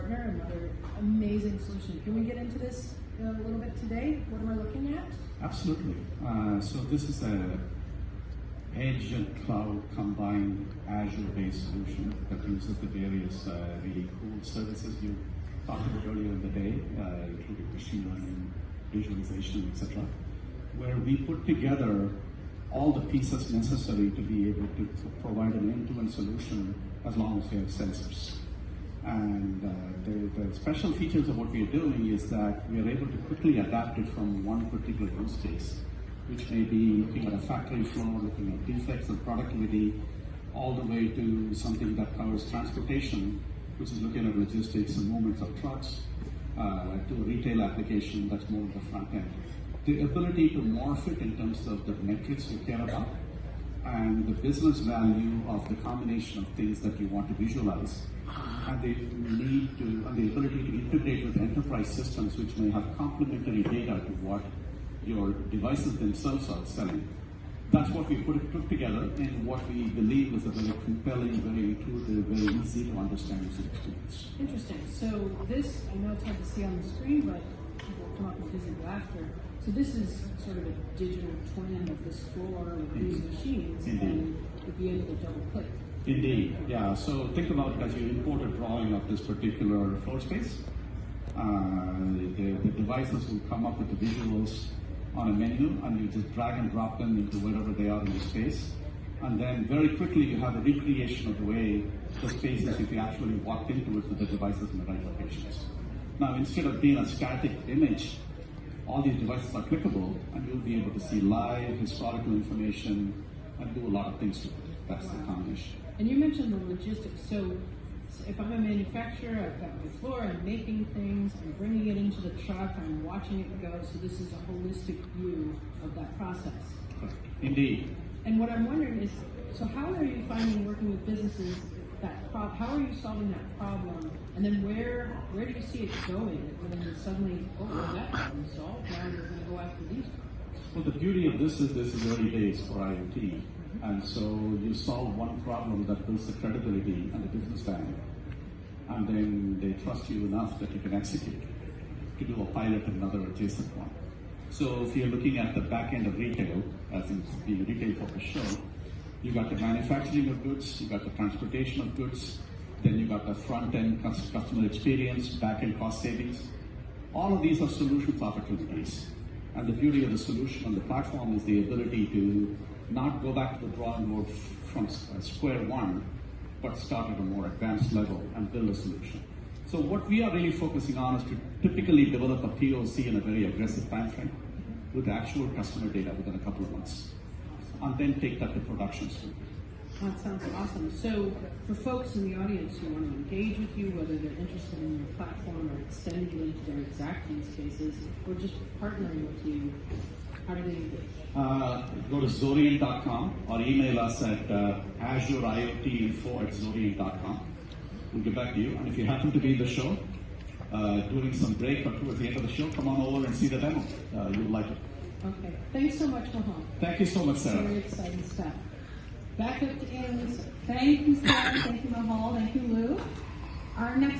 partner, another amazing solution. Can we get into this a little bit today? What am I looking at? Absolutely. So this is a edge and cloud combined Azure-based solution that uses the various really cool services you talked about earlier in the day, including machine learning, visualization, etc., where we put together all the pieces necessary to be able to provide an end-to-end solution as long as you have sensors. And the special features of what we are doing is that we are able to quickly adapt it from one particular use case, which may be looking at a factory floor, looking at defects and productivity, all the way to something that covers transportation, which is looking at logistics and movements of trucks, to a retail application that's more at the front end. The ability to morph it in terms of the metrics you care about and the business value of the combination of things that you want to visualize, and the need to, and the ability to integrate with enterprise systems which may have complementary data to what your devices themselves are selling. That's what we put together in what we believe is a very compelling, very intuitive, very easy to understand user experience. Interesting. So this, I know it's hard to see on the screen, but we'll come up with physical after. So this is sort of a digital twin of this floor with these machines, and at the end of the double click. Indeed, yeah. So think about it as you import a drawing of this particular floor space. The devices will come up with the visuals on a menu, and you just drag and drop them into wherever they are in the space. And then very quickly you have a recreation of the way the space is if you actually walked into it with the devices in the right locations. Now, instead of being a static image, all these devices are clickable, and you'll be able to see live historical information and do a lot of things to it. That's the combination. And you mentioned the logistics. So if I'm a manufacturer, I've got my floor, I'm making things, I'm bringing it into the truck, I'm watching it go. So this is a holistic view of that process. Indeed. And what I'm wondering is, so how are you finding working with businesses how are you solving that problem? And then where do you see it going? And then suddenly, well, that problem solved. Now we're going to go after these problems. Well, the beauty of this is early days for IoT. And so you solve one problem that builds the credibility and the business value. And then they trust you enough that you can execute to do a pilot in another adjacent one. So if you're looking at the back end of retail, as in the retail-focused show, you got the manufacturing of goods, you got the transportation of goods, then you got the front-end customer experience, back-end cost savings. All of these are solutions opportunities. And the beauty of the solution on the platform is the ability to not go back to the drawing board from square one, but start at a more advanced level and build a solution. So what we are really focusing on is to typically develop a POC in a very aggressive time frame with actual customer data within a couple of months, and then take that to production soon. That sounds awesome. So for folks in the audience who want to engage with you, whether they're interested in your platform or extending it into their exact use cases, or just partnering with you, how do they engage? Go to Xoriant.com or email us at azureiotinfo@xoriant.com. We'll get back to you. And if you happen to be in the show, during some break or towards the end of the show, come on over and see the demo. You'll like it. Okay. Thanks so much, Mohan. Thank you so much, Sarah. Very exciting stuff. Back up to Annalisa. Thank you, Sarah. Thank you, Mahal. Thank you, Lou. Our next